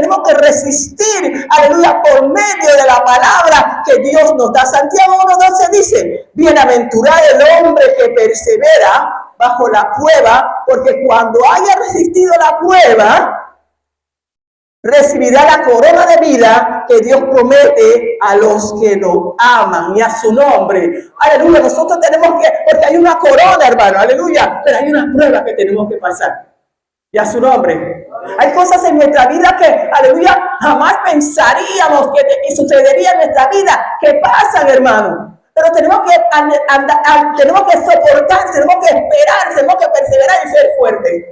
tenemos que resistir, aleluya, por medio de la palabra que Dios nos da. Santiago 1:12 dice, bienaventurado el hombre que persevera bajo la prueba, porque cuando haya resistido la prueba, recibirá la corona de vida que Dios promete a los que lo aman y a su nombre. Aleluya, nosotros tenemos que, porque hay una corona, hermano, aleluya, pero hay una prueba que tenemos que pasar. Y a su nombre. Hay cosas en nuestra vida que, aleluya, jamás pensaríamos que sucedería en nuestra vida, que pasan, hermano. Pero tenemos que soportar, tenemos que esperar, tenemos que perseverar y ser fuertes.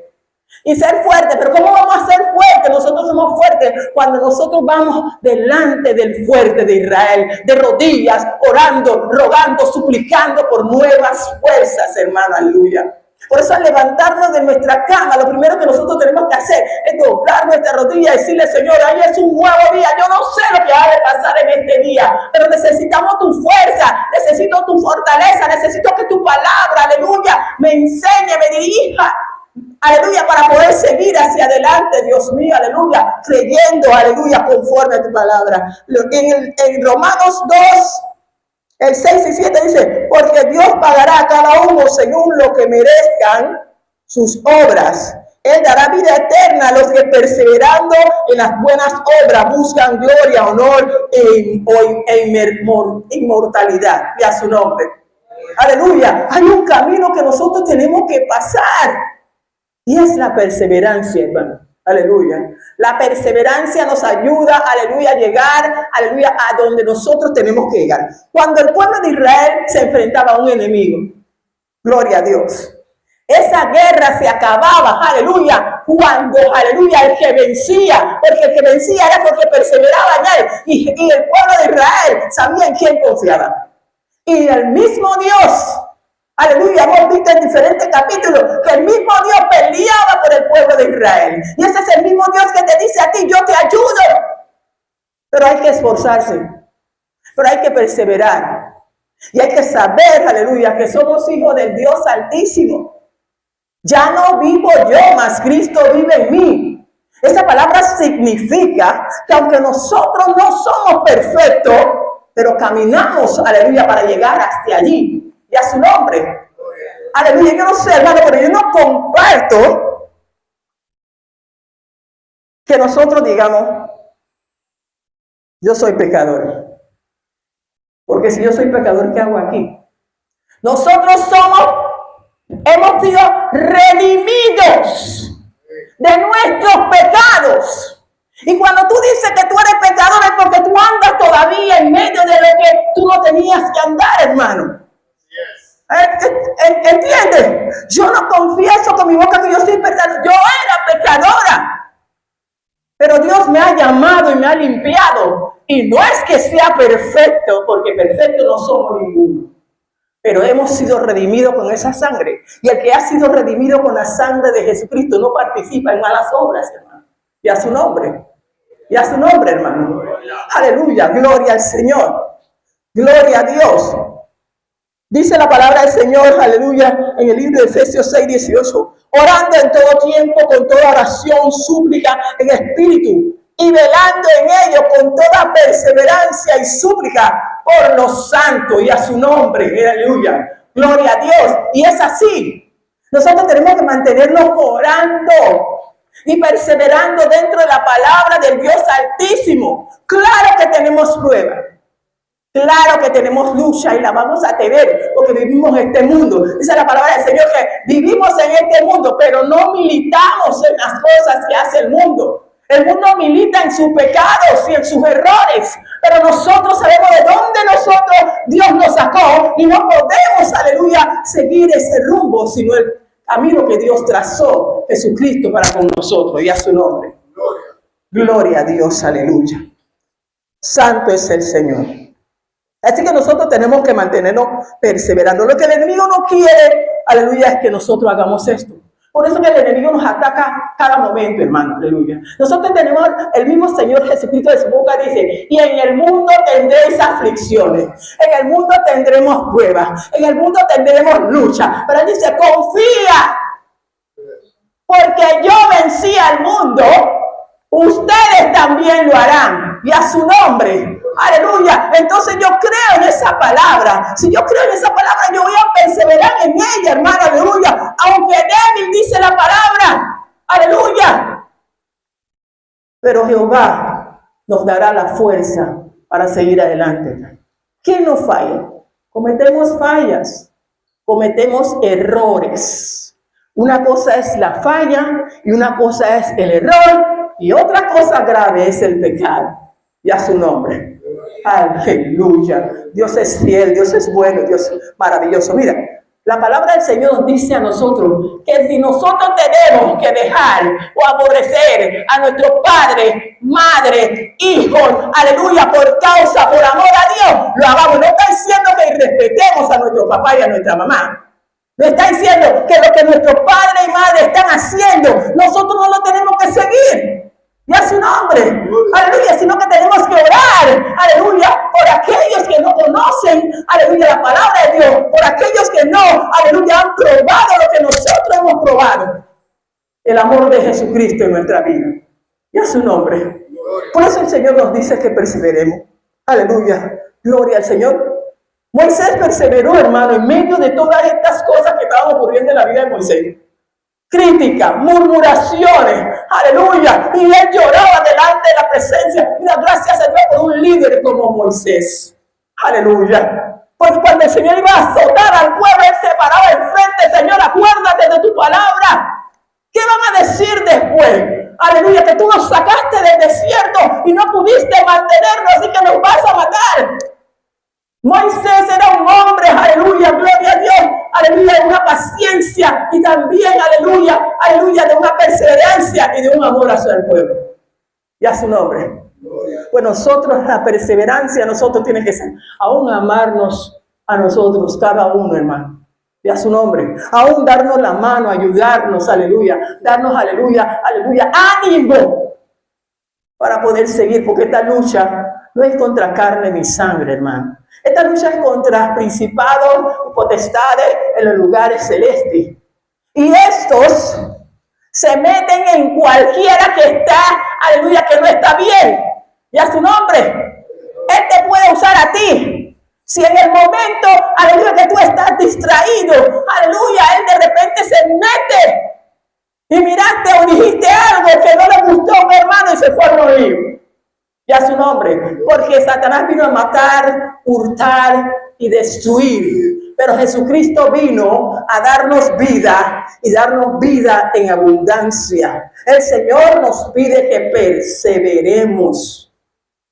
Y ser fuerte, pero ¿cómo vamos a ser fuertes? Nosotros somos fuertes cuando nosotros vamos delante del fuerte de Israel, de rodillas, orando, rogando, suplicando por nuevas fuerzas, hermano, aleluya. Por eso al levantarnos de nuestra cama, lo primero que nosotros tenemos que hacer es doblar nuestra rodilla y decirle, Señor, ahí es un nuevo día, yo no sé lo que ha de pasar en este día, pero necesitamos tu fuerza, necesito tu fortaleza, necesito que tu palabra, aleluya, me enseñe, me dirija. Aleluya, para poder seguir hacia adelante, Dios mío, aleluya, creyendo, aleluya, conforme a tu palabra. En Romanos 2, el 6 y 7 dice, porque Dios pagará a cada uno según lo que merezcan sus obras. Él dará vida eterna a los que perseverando en las buenas obras buscan gloria, honor e inmortalidad. Y a su nombre. Aleluya, hay un camino que nosotros tenemos que pasar. Y es la perseverancia, hermano. Aleluya. La perseverancia nos ayuda, aleluya, a llegar, aleluya, a donde nosotros tenemos que llegar. Cuando el pueblo de Israel se enfrentaba a un enemigo, gloria a Dios, esa guerra se acababa, aleluya, cuando, aleluya, el que vencía, porque el que vencía era porque perseveraba en él. Y el pueblo de Israel sabía en quién confiaba. Y el mismo Dios, aleluya, hemos visto en diferentes capítulos que el mismo Dios peleaba por el pueblo de Israel. Y ese es el mismo Dios que te dice a ti, yo te ayudo. Pero hay que esforzarse, pero hay que perseverar. Y hay que saber, aleluya, que somos hijos del Dios Altísimo. Ya no vivo yo, mas Cristo vive en mí. Esa palabra significa que aunque nosotros no somos perfectos, pero caminamos, aleluya, para llegar hasta allí. Y a su nombre. Aleluya, yo no sé, hermano, pero yo no comparto que nosotros digamos, yo soy pecador. Porque si yo soy pecador, ¿qué hago aquí? Nosotros hemos sido redimidos de nuestros pecados. Y cuando tú dices que tú eres pecador es porque tú andas todavía en medio de lo que tú no tenías que andar, hermano. ¿Entiendes? Yo no confieso con mi boca que yo soy pecadora. Yo era pecadora. Pero Dios me ha llamado y me ha limpiado. Y no es que sea perfecto, porque perfecto no somos ninguno. Pero hemos sido redimidos con esa sangre. Y el que ha sido redimido con la sangre de Jesucristo no participa en malas obras, hermano. Y a su nombre. Y a su nombre, hermano. Aleluya. Gloria al Señor. Gloria a Dios. Dice la palabra del Señor, aleluya, en el libro de Efesios 6:18, orando en todo tiempo, con toda oración, súplica, en espíritu, y velando en ello con toda perseverancia y súplica por los santos y a su nombre, aleluya, gloria a Dios. Y es así, nosotros tenemos que mantenernos orando y perseverando dentro de la palabra del Dios Altísimo. Claro que tenemos pruebas. Claro que tenemos lucha y la vamos a tener porque vivimos en este mundo. Dice la palabra del Señor que vivimos en este mundo, pero no militamos en las cosas que hace el mundo. El mundo milita en sus pecados y en sus errores, pero nosotros sabemos de dónde Dios nos sacó y no podemos, aleluya, seguir ese rumbo, sino el camino que Dios trazó, Jesucristo, para con nosotros y a su nombre. Gloria a Dios, aleluya. Santo es el Señor. Así que nosotros tenemos que mantenernos perseverando. Lo que el enemigo no quiere, aleluya, es que nosotros hagamos esto. Por eso que el enemigo nos ataca cada momento, hermano, aleluya. Nosotros tenemos, el mismo Señor Jesucristo de su boca dice, y en el mundo tendréis aflicciones, en el mundo tendremos pruebas, en el mundo tendremos lucha. Pero él dice, confía, porque yo vencí al mundo ustedes también lo harán, y a su nombre. Aleluya. Entonces yo creo en esa palabra. Si yo creo en esa palabra, yo voy a perseverar en ella, hermano. Aleluya. Aunque débil dice la palabra. Aleluya. Pero Jehová nos dará la fuerza para seguir adelante. ¿Quién nos falla? Cometemos fallas, cometemos errores. Una cosa es la falla y una cosa es el error y otra cosa grave es el pecado. Y a su nombre. Aleluya. Dios es fiel, Dios es bueno, Dios es maravilloso. Mira, la palabra del Señor nos dice a nosotros que si nosotros tenemos que dejar o aborrecer a nuestro padre, madre, hijos, aleluya, por amor a Dios, lo hagamos. No está diciendo que irrespetemos a nuestro papá y a nuestra mamá. No está diciendo que lo que nuestros padres y madres están haciendo, nosotros no lo tenemos que seguir. Y a su nombre, aleluya, sino que tenemos que orar, aleluya, por aquellos que no conocen, aleluya, la palabra de Dios, por aquellos que no, aleluya, han probado lo que nosotros hemos probado, el amor de Jesucristo en nuestra vida. Y a su nombre. Por eso el Señor nos dice que perseveremos. Aleluya, gloria al Señor. Moisés perseveró, hermano, en medio de todas estas cosas que estaban ocurriendo en la vida de Moisés. Crítica, murmuraciones, aleluya, y él lloraba delante de la presencia. Mira, gracias a Dios por un líder como Moisés, aleluya. Porque cuando el Señor iba a azotar al pueblo, él se paraba enfrente. Señor, acuérdate de tu palabra. ¿Qué van a decir después? Aleluya, que tú nos sacaste del desierto y no pudiste mantenernos, así que nos vas a matar. Moisés era un hombre, aleluya, gloria a Dios, aleluya, de una paciencia y también, aleluya, aleluya, de una perseverancia y de un amor hacia el pueblo y a su nombre. Pues nosotros, la perseverancia, nosotros tiene que ser, aún amarnos a nosotros, cada uno, hermano, y a su nombre, aún darnos la mano, ayudarnos, aleluya, darnos, aleluya, aleluya, ánimo para poder seguir, porque esta lucha no es contra carne ni sangre, hermano. Esta lucha es contra principados y potestades en los lugares celestes. Y estos se meten en cualquiera que está, aleluya, que no está bien. Y a su nombre, Él te puede usar a ti. Si en el momento, aleluya, que tú estás distraído, aleluya, Él de repente se mete. Y miraste o dijiste algo que no le gustó a un hermano y se fue a morir. Y a su nombre, porque Satanás vino a matar, hurtar y destruir. Pero Jesucristo vino a darnos vida y darnos vida en abundancia. El Señor nos pide que perseveremos.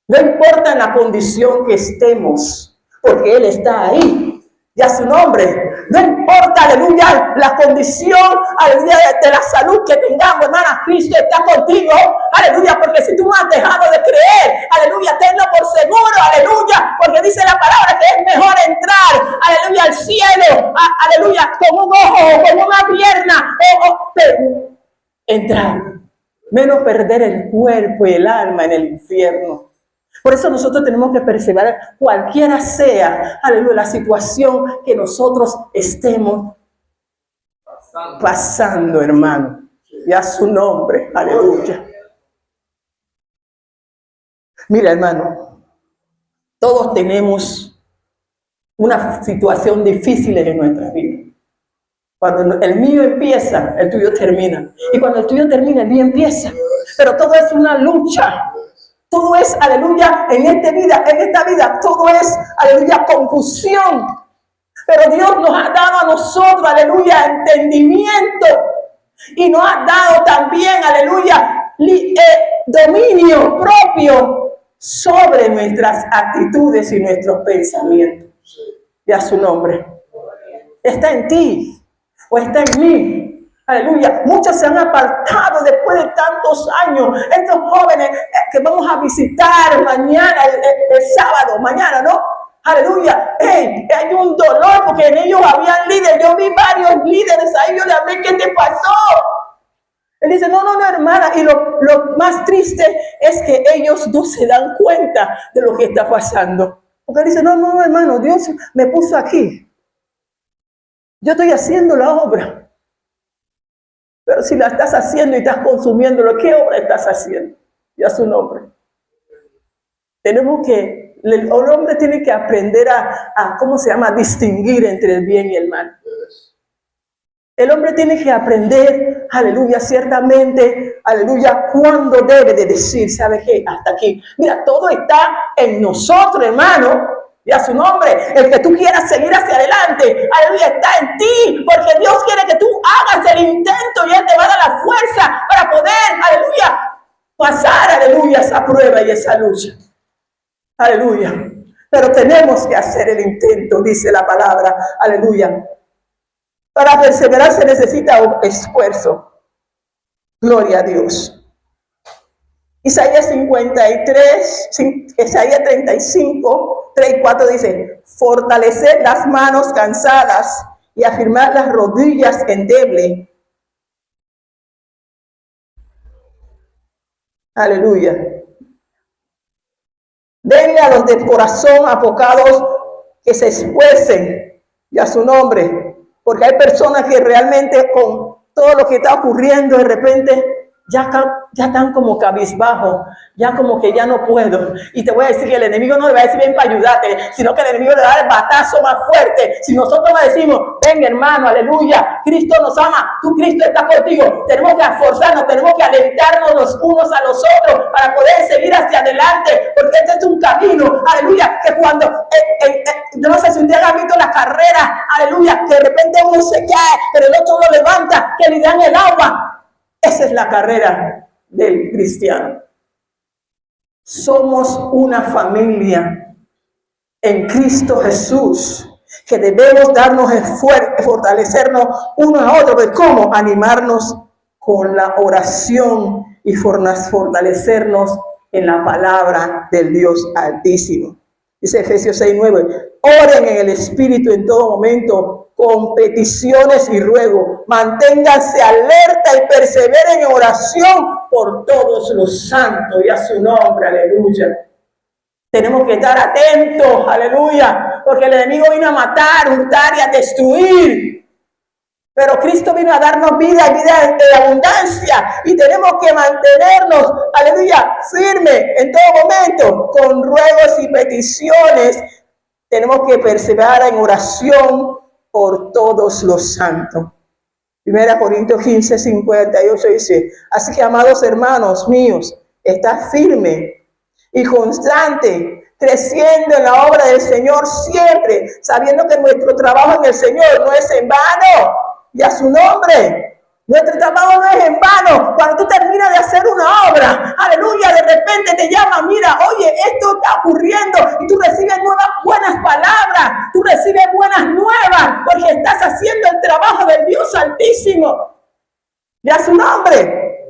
No importa en la condición que estemos, porque Él está ahí. Y a su nombre, no importa, aleluya, la condición, aleluya, de la salud que tengamos, hermana, Cristo está contigo, aleluya, porque si tú no has dejado de creer, aleluya, tenlo por seguro, aleluya, porque dice la palabra que es mejor entrar, aleluya, al cielo, aleluya, con un ojo, con una pierna, entrar, menos perder el cuerpo y el alma en el infierno. Por eso nosotros tenemos que perseverar, cualquiera sea, aleluya, la situación que nosotros estemos pasando, hermano. Y a su nombre, aleluya. Mira, hermano, todos tenemos una situación difícil en nuestra vida. Cuando el mío empieza, el tuyo termina. Y cuando el tuyo termina, el mío empieza. Pero todo es una lucha. Todo es, aleluya, en esta vida, todo es, aleluya, confusión. Pero Dios nos ha dado a nosotros, aleluya, entendimiento. Y nos ha dado también, aleluya, dominio propio sobre nuestras actitudes y nuestros pensamientos. Y a su nombre. Está en ti o está en mí. Aleluya, muchos se han apartado después de tantos años. Estos jóvenes que vamos a visitar mañana, el sábado, mañana, ¿no? Aleluya, hay un dolor porque en ellos habían líderes. Yo vi varios líderes ahí, yo le hablé, ¿qué te pasó? Él dice, no, hermana, y lo más triste es que ellos no se dan cuenta de lo que está pasando. Porque él dice, no, hermano, Dios me puso aquí. Yo estoy haciendo la obra. Pero si la estás haciendo y estás consumiendo, ¿qué obra estás haciendo? Y a su nombre. El hombre tiene que aprender ¿cómo se llama? Distinguir entre el bien y el mal. El hombre tiene que aprender, aleluya, ciertamente, aleluya, cuándo debe de decir, ¿sabe qué? Hasta aquí. Mira, todo está en nosotros, hermano. Y a su nombre, el que tú quieras seguir hacia adelante, aleluya, está en ti, porque Dios quiere que tú hagas el intento y Él te va a dar la fuerza para poder, aleluya, pasar, aleluya, esa prueba y esa lucha. Aleluya. Pero tenemos que hacer el intento, dice la palabra, aleluya. Para perseverar se necesita un esfuerzo. Gloria a Dios. Isaías 35, 3 y 4 dice, fortalecer las manos cansadas y afirmar las rodillas endebles. Aleluya. Denle a los del corazón apocados que se esfuercen y a su nombre. Porque hay personas que realmente con todo lo que está ocurriendo de repente ya están como cabizbajo, ya como que ya no puedo. Y te voy a decir que el enemigo no le va a decir ven para ayudarte, sino que el enemigo le va a dar el batazo más fuerte. Si nosotros le decimos, ven hermano, aleluya, Cristo nos ama, Cristo está contigo, tenemos que esforzarnos, tenemos que alentarnos los unos a los otros para poder seguir hacia adelante, porque este es un camino, aleluya, que cuando, no sé si usted ha visto la carrera, aleluya, que de repente uno se cae, pero el otro lo levanta, que le dan el agua. Esa es la carrera del cristiano. Somos una familia en Cristo Jesús que debemos darnos esfuerzo, fortalecernos unos a otros. ¿De cómo? Animarnos con la oración y fortalecernos en la palabra del Dios Altísimo. Dice Efesios 6:9, oren en el Espíritu en todo momento, con peticiones y ruego. Manténganse alerta y perseveren en oración por todos los santos y a su nombre, aleluya. Tenemos que estar atentos, aleluya, porque el enemigo vino a matar, hurtar y a destruir. Pero Cristo vino a darnos vida y vida en abundancia. Y tenemos que mantenernos, aleluya, firmes en todo momento, con ruegos y peticiones. Tenemos que perseverar en oración por todos los santos. 1 Corintios 15, 58 dice, así que amados hermanos míos, estad firme y constante, creciendo en la obra del Señor siempre, sabiendo que nuestro trabajo en el Señor no es en vano. Y a su nombre, nuestro trabajo no es en vano. Cuando tú terminas de hacer una obra, aleluya, de repente te llama, mira, oye, esto está ocurriendo, y tú recibes buenas palabras, tú recibes buenas nuevas, porque estás haciendo el trabajo del Dios Altísimo. Y a su nombre.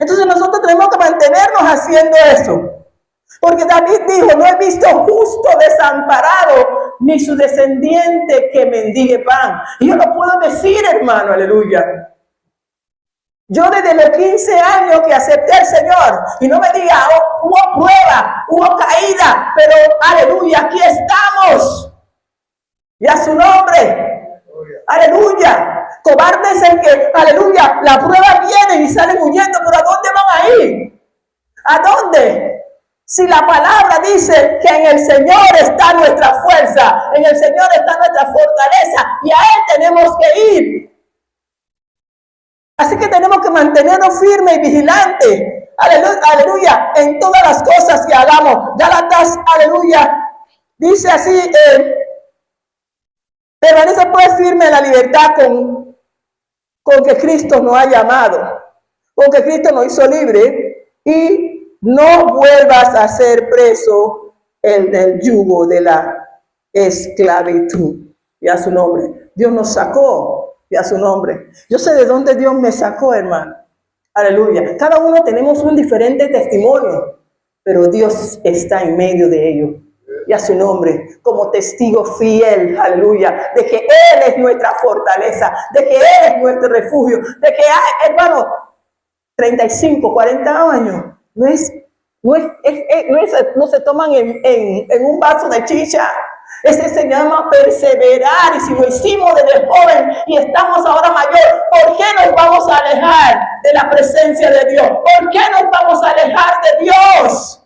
Entonces nosotros tenemos que mantenernos haciendo eso. Porque David dijo, no he visto justo desamparado, ni su descendiente que mendigue pan. Y yo lo puedo decir, hermano, aleluya. Yo desde los 15 años que acepté al Señor, y no me diga, hubo prueba, hubo caída, pero aleluya, aquí estamos. Y a su nombre, aleluya. Cobardes el que, aleluya, la prueba viene y salen huyendo, pero ¿a dónde van a ir? ¿A dónde? Si la palabra dice que en el Señor está nuestra fuerza, en el Señor está nuestra fortaleza, y a Él tenemos que ir. Así que tenemos que mantenernos firmes y vigilantes, aleluya, en todas las cosas que hagamos. Gálatas, aleluya, dice así, permanece pues firme en la libertad con que Cristo nos ha llamado, con que Cristo nos hizo libre, y no vuelvas a ser preso en el yugo de la esclavitud. Y a su nombre. Dios nos sacó, y a su nombre. Yo sé de dónde Dios me sacó, hermano. Aleluya. Cada uno tenemos un diferente testimonio, pero Dios está en medio de ellos. Y a su nombre, como testigo fiel, aleluya, de que Él es nuestra fortaleza, de que Él es nuestro refugio, de que, hermano, 35, 40 años, no se toman en un vaso de chicha. Ese se llama perseverar. Y si lo hicimos desde joven y estamos ahora mayor, ¿por qué nos vamos a alejar de la presencia de Dios? ¿Por qué nos vamos a alejar de Dios?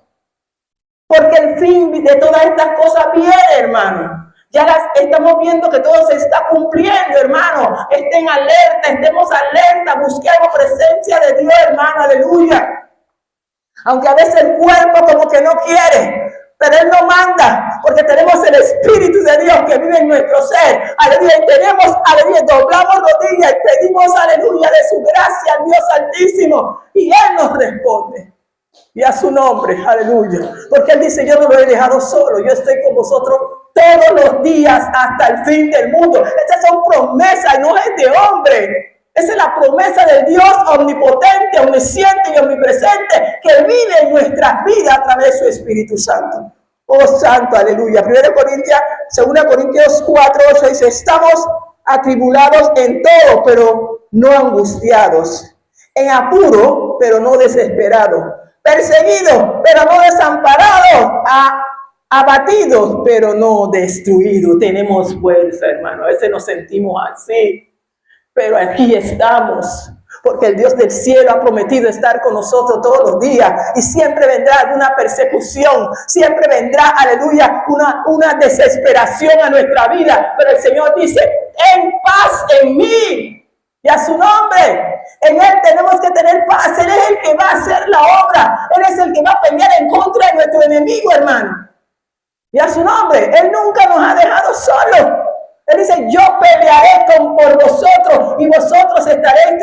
Porque el fin de todas estas cosas viene, hermano. Ya las estamos viendo que todo se está cumpliendo, hermano. Estén alerta, estemos alerta, busquemos presencia de Dios, hermano, aleluya. Aunque a veces el cuerpo como que no quiere, pero Él no manda, porque tenemos el Espíritu de Dios que vive en nuestro ser, aleluya, y tenemos, aleluya, doblamos rodillas y pedimos, aleluya, de su gracia al Dios Altísimo, y Él nos responde. Y a su nombre, aleluya. Porque Él dice, yo no lo he dejado solo, yo estoy con vosotros todos los días hasta el fin del mundo. Estas son promesas, no es de hombre. Esa es la promesa del Dios omnipotente, omnisciente y omnipresente que vive en nuestras vidas a través de su Espíritu Santo. Oh Santo, aleluya. 2 Corintios 4:8 dice, estamos atribulados en todo, pero no angustiados. En apuro, pero no desesperados. Perseguidos, pero no desamparados. Abatidos, pero no destruidos. Tenemos fuerza, hermano. A veces nos sentimos así. Pero aquí estamos, porque el Dios del cielo ha prometido estar con nosotros todos los días y siempre vendrá alguna persecución, siempre vendrá, aleluya, una desesperación a nuestra vida, pero el Señor dice, ten paz en mí y a su nombre. En Él tenemos que tener paz, Él es el que va a hacer la obra, Él es el que va a pelear en contra de nuestro enemigo, hermano. Y a su nombre, Él nunca nos ha dejado solos. Él dice, yo pelearé por vosotros y vosotros estaréis